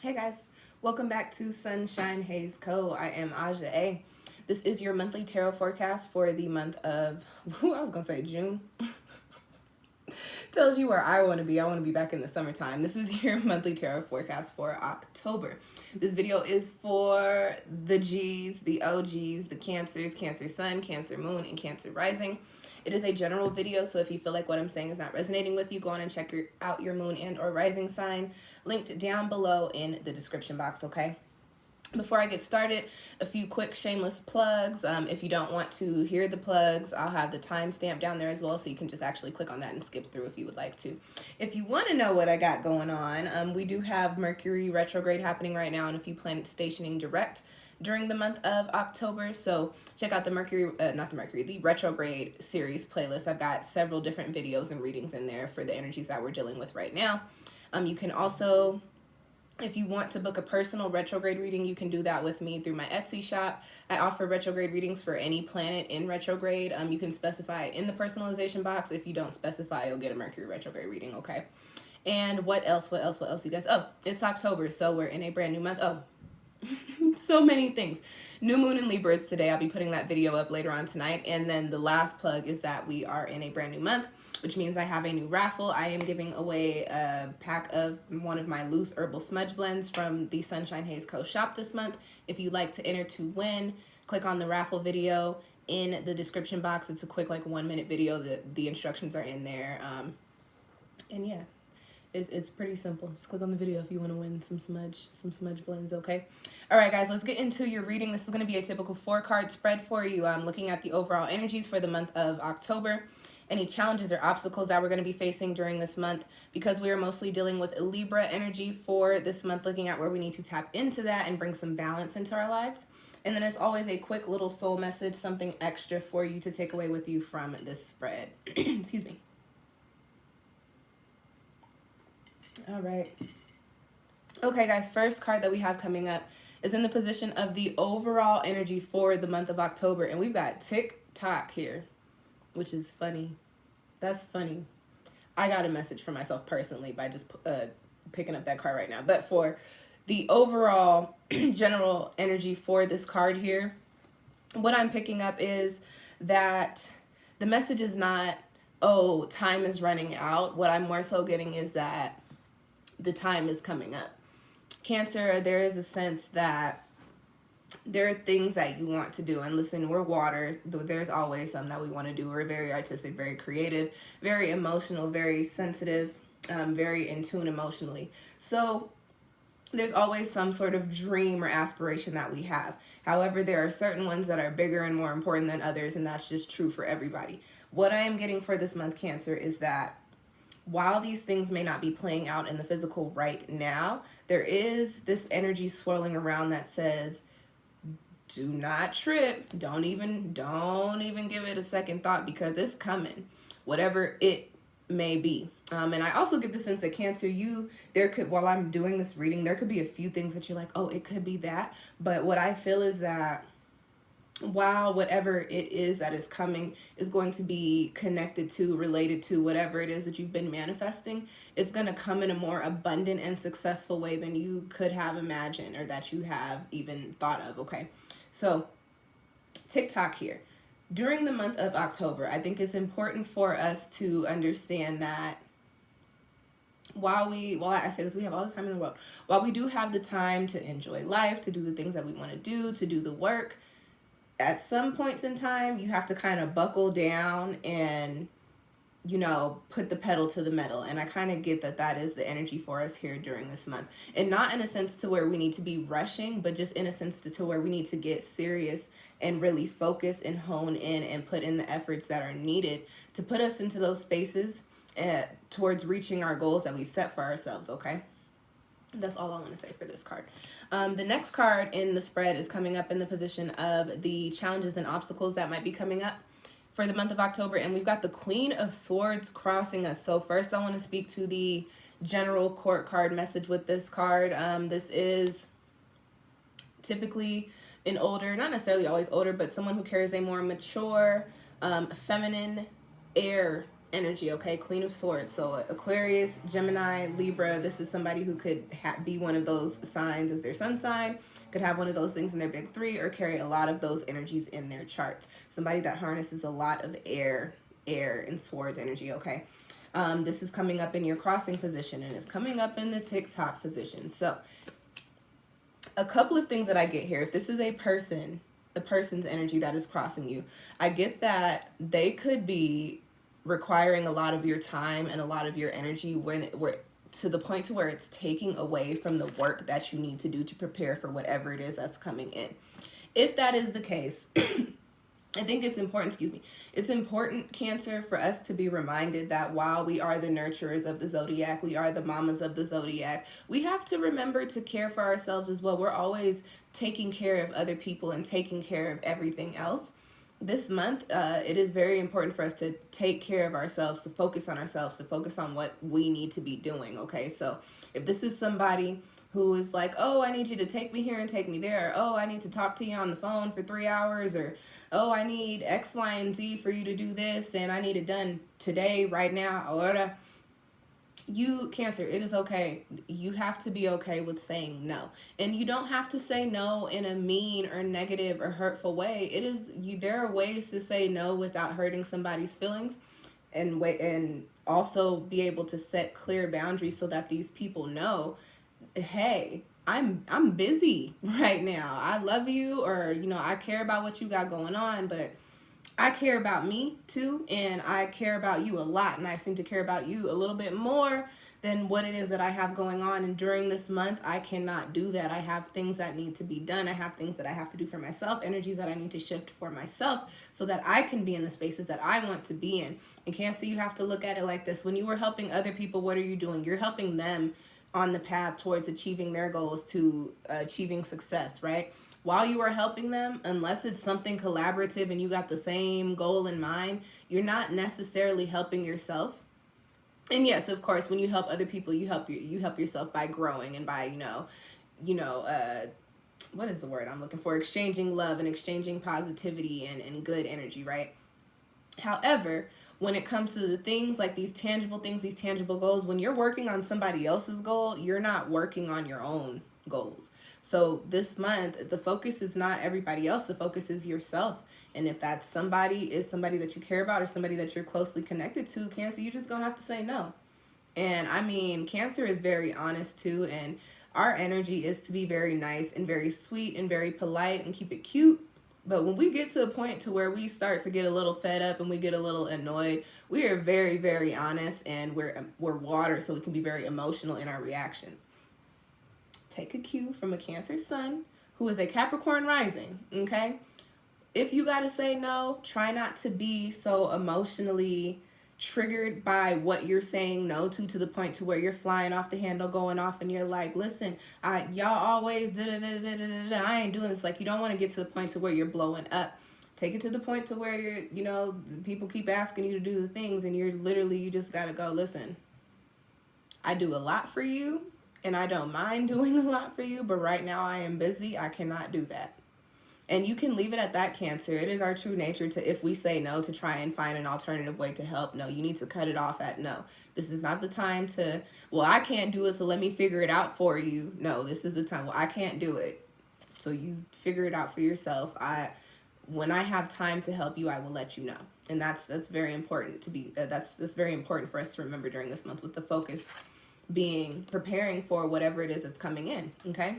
Hey guys, welcome back to SunshinehazeCo. I am Aja A. This is your monthly tarot forecast for the month of, I was going to say June. Tells you where I want to be. I want to be back in the summertime. This is your monthly tarot forecast for October. This video is for the G's, the OGs, the Cancers, Cancer Sun, Cancer Moon, and Cancer Rising. It is a general video, so if you feel like what I'm saying is not resonating with you, go on and check out your moon and or rising sign, linked down below in the description box, okay? Before I get started, a few quick shameless plugs. If you don't want to hear the plugs, I'll have the timestamp down there as well, so you can just actually click on that and skip through if you would like to. If you want to know what I got going on, we do have Mercury retrograde happening right now and a few planets stationing direct during the month of October. So check out the the retrograde series playlist. I've got several different videos and readings in there for the energies that we're dealing with right now. You can also, if you want to book a personal retrograde reading, you can do that with me through my Etsy shop. I offer retrograde readings for any planet in retrograde. You can specify in the personalization box. If you don't specify, you'll get a Mercury retrograde reading, okay? And what else, you guys? Oh, it's October, so we're in a brand new month. Oh, so many things. New moon in Libra is today. I'll be putting that video up later on tonight. And then the last plug is that we are in a brand new month, which means I have a new raffle. I am giving away a pack of one of my loose herbal smudge blends from the SunshinehazeCo shop this month. If you'd like to enter to win, click on the raffle video in the description box. It's a quick 1-minute video. The instructions are in there. And yeah, it's pretty simple. Just click on the video if you want to win some smudge blends, okay? All right, guys, let's get into your reading. This is going to be a typical 4-card spread for you. I'm looking at the overall energies for the month of October. Any challenges or obstacles that we're going to be facing during this month, because we are mostly dealing with a Libra energy for this month, looking at where we need to tap into that and bring some balance into our lives. And then as always, a quick little soul message, something extra for you to take away with you from this spread. Excuse me. All right. Okay, guys, first card that we have coming up is in the position of the overall energy for the month of October. And we've got tick-tock here, which is funny. That's funny. I got a message for myself personally by just picking up that card right now. But for the overall general energy for this card here, what I'm picking up is that the message is not, oh, time is running out. What I'm more so getting is that the time is coming up. Cancer, there is a sense that there are things that you want to do. And listen, we're water. There's always something that we want to do. We're very artistic, very creative, very emotional, very sensitive, very in tune emotionally. So there's always some sort of dream or aspiration that we have. However, there are certain ones that are bigger and more important than others, and that's just true for everybody. What I am getting for this month, Cancer, is that while these things may not be playing out in the physical right now, there is this energy swirling around that says, do not trip. Don't even give it a second thought, because it's coming, whatever it may be. And I also get the sense that Cancer, while I'm doing this reading, there could be a few things that you're like, oh, it could be that. But what I feel is that while whatever it is that is coming is going to be connected to, related to whatever it is that you've been manifesting, it's going to come in a more abundant and successful way than you could have imagined or that you have even thought of, okay? So, TikTok here. During the month of October, I think it's important for us to understand that while I say this, we have all the time in the world. While we do have the time to enjoy life, to do the things that we want to do the work, at some points in time, you have to kind of buckle down and, put the pedal to the metal. And I kind of get that is the energy for us here during this month. And not in a sense to where we need to be rushing, but just in a sense to where we need to get serious and really focus and hone in and put in the efforts that are needed to put us into those spaces towards reaching our goals that we've set for ourselves, okay? That's all I want to say for this card. The next card in the spread is coming up in the position of the challenges and obstacles that might be coming up for the month of October. And we've got the Queen of Swords crossing us. So first I want to speak to the general court card message with this card. This is typically an older, not necessarily always older, but someone who carries a more mature, feminine air energy, okay? Queen of Swords. So Aquarius, Gemini, Libra. This is somebody who could be one of those signs as their sun sign, could have one of those things in their big three, or carry a lot of those energies in their chart. Somebody that harnesses a lot of air and swords energy, okay? This is coming up in your crossing position, and it's coming up in the TikTok position. So a couple of things that I get here. If this is a person's energy that is crossing you, I get that they could be requiring a lot of your time and a lot of your energy when we're to the point to where it's taking away from the work that you need to do to prepare for whatever it is that's coming in. If that is the case, I think it's important, it's important, Cancer, for us to be reminded that while we are the nurturers of the zodiac, we are the mamas of the zodiac, we have to remember to care for ourselves as well. We're always taking care of other people and taking care of everything else. This month, it is very important for us to take care of ourselves, to focus on ourselves, to focus on what we need to be doing, okay? So if this is somebody who is like, oh, I need you to take me here and take me there, or, oh, I need to talk to you on the phone for 3 hours, or, oh, I need X, Y, and Z for you to do this, and I need it done today, right now, or whatever. You, Cancer, it is okay. You have to be okay with saying no. And you don't have to say no in a mean or negative or hurtful way. There are ways to say no without hurting somebody's feelings, and also be able to set clear boundaries so that these people know, hey, I'm busy right now. I love you, or I care about what you got going on, but I care about me too, and I care about you a lot, and I seem to care about you a little bit more than what it is that I have going on. And during this month, I cannot do that. I have things that need to be done. I have things that I have to do for myself, energies that I need to shift for myself so that I can be in the spaces that I want to be in. And Cancer, you have to look at it like this. When you are helping other people, what are you doing? You're helping them on the path towards achieving their goals, to achieving success, right? While you are helping them, unless it's something collaborative and you got the same goal in mind, you're not necessarily helping yourself. And yes, of course, when you help other people, you help yourself by growing and by what is the word I'm looking for? Exchanging love and exchanging positivity and good energy, right? However, when it comes to the things like these tangible things, these tangible goals, when you're working on somebody else's goal, you're not working on your own goals. So this month, the focus is not everybody else. The focus is yourself. And if that somebody is somebody that you care about or somebody that you're closely connected to, Cancer, you're just going to have to say no. And I mean, Cancer is very honest too. And our energy is to be very nice and very sweet and very polite and keep it cute. But when we get to a point to where we start to get a little fed up and we get a little annoyed, we are very, very honest, and we're water, so we can be very emotional in our reactions. Take a cue from a Cancer sun who is a Capricorn rising, okay? If you got to say no, try not to be so emotionally triggered by what you're saying no to the point to where you're flying off the handle, going off, and you're like, listen, y'all always da-da-da-da-da-da-da, I ain't doing this. Like, you don't want to get to the point to where you're blowing up. Take it to the point to where you're, people keep asking you to do the things, and you just got to go, listen, I do a lot for you, and I don't mind doing a lot for you, but right now I am busy. I cannot do that. And you can leave it at that, Cancer. It is our true nature to, if we say no, to try and find an alternative way to help. No, you need to cut it off at no. This is not the time to, well, I can't do it, so let me figure it out for you. No, this is the time. Well, I can't do it, so you figure it out for yourself. When I have time to help you, I will let you know. And that's very important to be, that's very important for us to remember during this month, with the focus being preparing for whatever it is that's coming in, okay?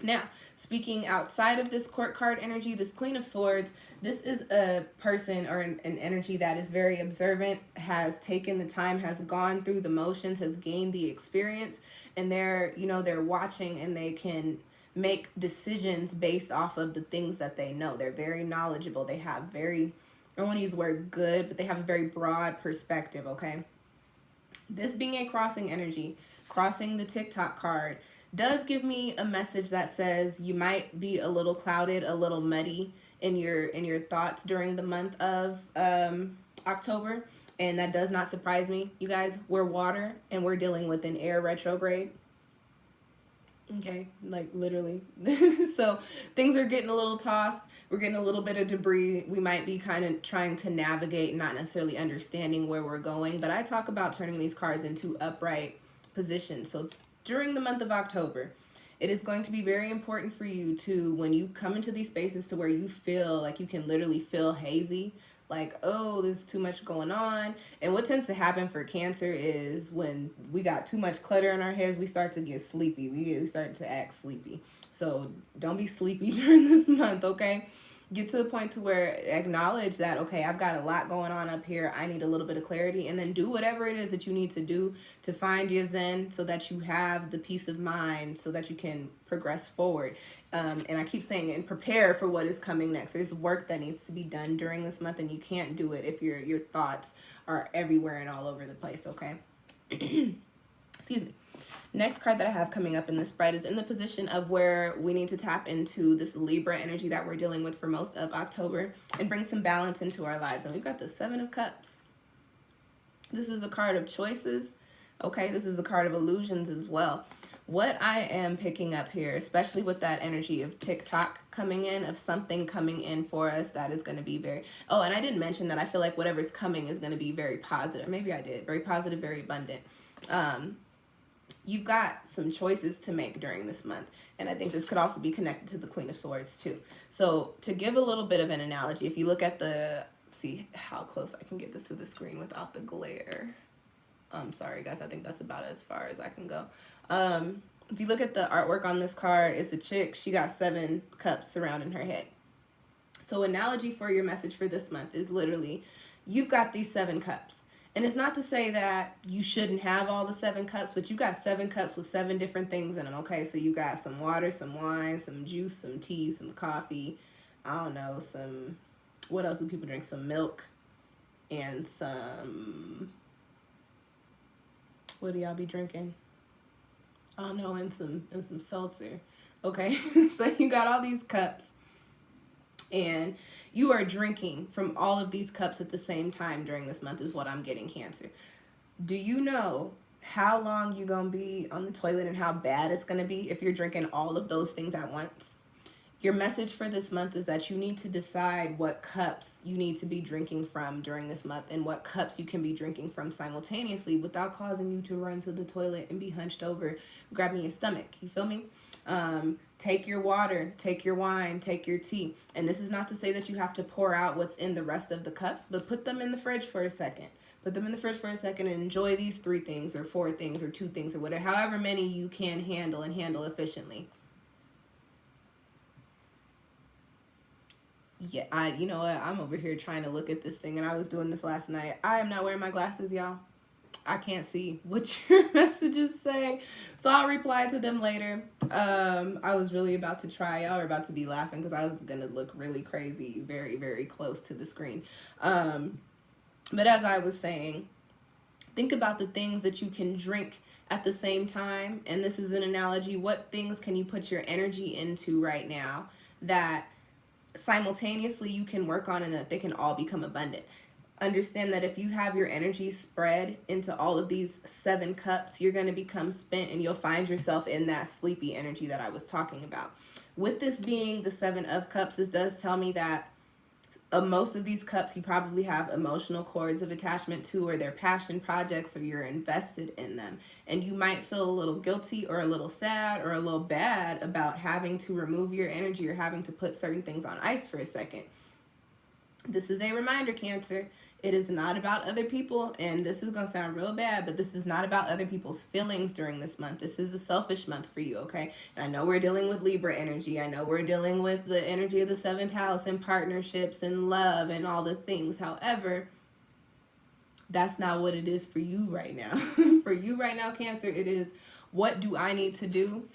Now, speaking outside of this court card energy, this Queen of Swords, this is a person or an energy that is very observant, has taken the time, has gone through the motions, has gained the experience, and they're watching, and they can make decisions based off of the things that they know. They're very knowledgeable. They have I don't want to use the word good, but they have a very broad perspective, okay? This being a crossing energy, crossing the TikTok card, does give me a message that says you might be a little clouded, a little muddy in your thoughts during the month of October. And that does not surprise me. You guys, we're water, and we're dealing with an air retrograde. Okay, like literally. So things are getting a little tossed. We're getting a little bit of debris. We might be kind of trying to navigate, not necessarily understanding where we're going. But I talk about turning these cards into upright positions. So during the month of October, it is going to be very important for you to, when you come into these spaces to where you feel like you can literally feel hazy, like, oh, there's too much going on. And what tends to happen for Cancer is when we got too much clutter in our hairs, we start to get sleepy. We start to act sleepy. So don't be sleepy during this month, okay? Get to the point to where acknowledge that, okay, I've got a lot going on up here. I need a little bit of clarity, and then do whatever it is that you need to do to find your zen so that you have the peace of mind so that you can progress forward. And I keep saying, and prepare for what is coming next. There's work that needs to be done during this month, and you can't do it if your thoughts are everywhere and all over the place, okay? Excuse me. Next card that I have coming up in this spread is in the position of where we need to tap into this Libra energy that we're dealing with for most of October and bring some balance into our lives. And we've got the Seven of Cups. This is a card of choices, okay? This is a card of illusions as well. What I am picking up here, especially with that energy of TikTok coming in, of something coming in for us that is going to be very... Oh, and I didn't mention that I feel like whatever's coming is going to be very positive. Maybe I did. Very positive, very abundant. You've got some choices to make during this month. And I think this could also be connected to the Queen of Swords too. So to give a little bit of an analogy, if you look at the... See how close I can get this to the screen without the glare. I'm sorry, guys. I think that's about as far as I can go. If you look at the artwork on this card, it's a chick. She got 7 cups surrounding her head. So analogy for your message for this month is literally, you've got these 7 cups. And it's not to say that you shouldn't have all the 7 cups, but you got 7 cups with 7 different things in them, okay? So you got some water, some wine, some juice, some tea, some coffee, I don't know, some, what else do people drink? Some milk and some, what do y'all be drinking? I don't know, and some seltzer, okay? So you got all these cups. And you are drinking from all of these cups at the same time during this month is what I'm getting, Cancer. Do you know how long you're going to be on the toilet and how bad it's going to be if you're drinking all of those things at once? Your message for this month is that you need to decide what cups you need to be drinking from during this month and what cups you can be drinking from simultaneously without causing you to run to the toilet and be hunched over, grabbing your stomach. You feel me? Take your water, take your wine, take your tea. And this is not to say that you have to pour out what's in the rest of the cups, but put them in the fridge for a second. Put them in the fridge for a second and enjoy these 3 things or 4 things or 2 things or whatever, however many you can handle and handle efficiently. Yeah, you know what? I'm over here trying to look at this thing, and I was doing this last night. I am not wearing my glasses, y'all. I can't see what your messages say, so I'll reply to them later. I was really about to try. Y'all are about to be laughing because I was gonna look really crazy, very, very close to the screen. But as I was saying, think about the things that you can drink at the same time, and this is an analogy. What things can you put your energy into right now that simultaneously you can work on and that they can all become abundant? Understand that if you have your energy spread into all of these 7 cups, you're going to become spent and you'll find yourself in that sleepy energy that I was talking about. With this being the 7 of cups, this does tell me that most of these cups you probably have emotional cords of attachment to, or they're passion projects, or you're invested in them. And you might feel a little guilty or a little sad or a little bad about having to remove your energy or having to put certain things on ice for a second. This is a reminder, Cancer. It is not about other people, and this is going to sound real bad, but this is not about other people's feelings during this month. This is a selfish month for you, okay? And I know we're dealing with Libra energy. I know we're dealing with the energy of the 7th house and partnerships and love and all the things. However, that's not what it is for you right now. For you right now, Cancer, it is, what do I need to do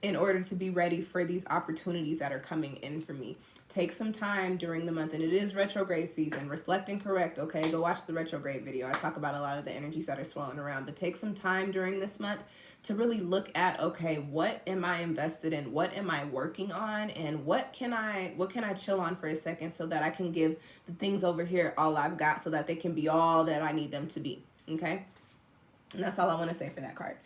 in order to be ready for these opportunities that are coming in for me? Take some time during the month, and it is retrograde season. Reflect and correct, okay? Go watch the retrograde video. I talk about a lot of the energies that are swirling around, but take some time during this month to really look at, okay, what am I invested in? What am I working on? And what can I chill on for a second so that I can give the things over here all I've got so that they can be all that I need them to be, okay? And that's all I want to say for that card.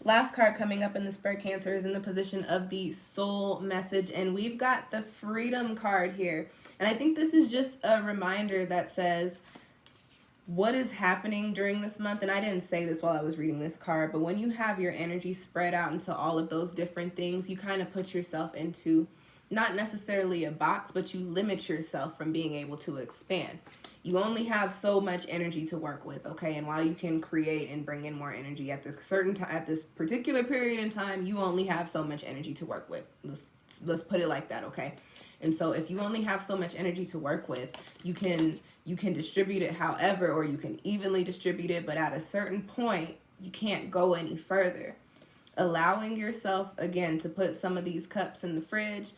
Last card coming up in the spread, Cancer, is in the position of the soul message, and we've got the freedom card here. And I think this is just a reminder that says what is happening during this month. And I didn't say this while I was reading this card, but when you have your energy spread out into all of those different things, you kind of put yourself into not necessarily a box, but you limit yourself from being able to expand. You only have so much energy to work with, okay? And while you can create and bring in more energy at this particular period in time, you only have so much energy to work with. Let's put it like that, okay? And so if you only have so much energy to work with, you can distribute it however, or you can evenly distribute it, but at a certain point, you can't go any further. Allowing yourself, again, to put some of these cups in the fridge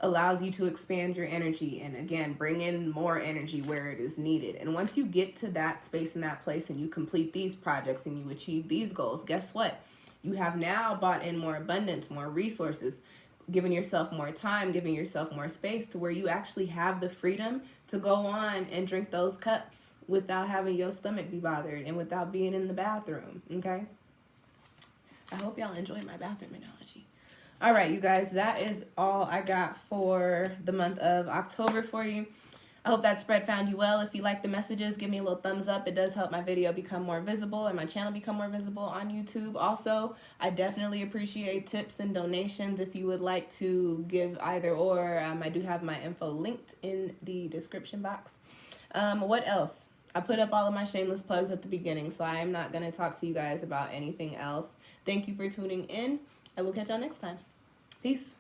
allows you to expand your energy and, again, bring in more energy where it is needed. And once you get to that space and that place and you complete these projects and you achieve these goals, guess what? You have now brought in more abundance, more resources, giving yourself more time, giving yourself more space to where you actually have the freedom to go on and drink those cups without having your stomach be bothered and without being in the bathroom, okay? I hope y'all enjoy my bathroom analogy. All right, you guys, that is all I got for the month of October for you. I hope that spread found you well. If you like the messages, give me a little thumbs up. It does help my video become more visible and my channel become more visible on YouTube. Also, I definitely appreciate tips and donations if you would like to give either or. I do have my info linked in the description box. What else? I put up all of my shameless plugs at the beginning, so I am not going to talk to you guys about anything else. Thank you for tuning in. I will catch y'all next time. Peace.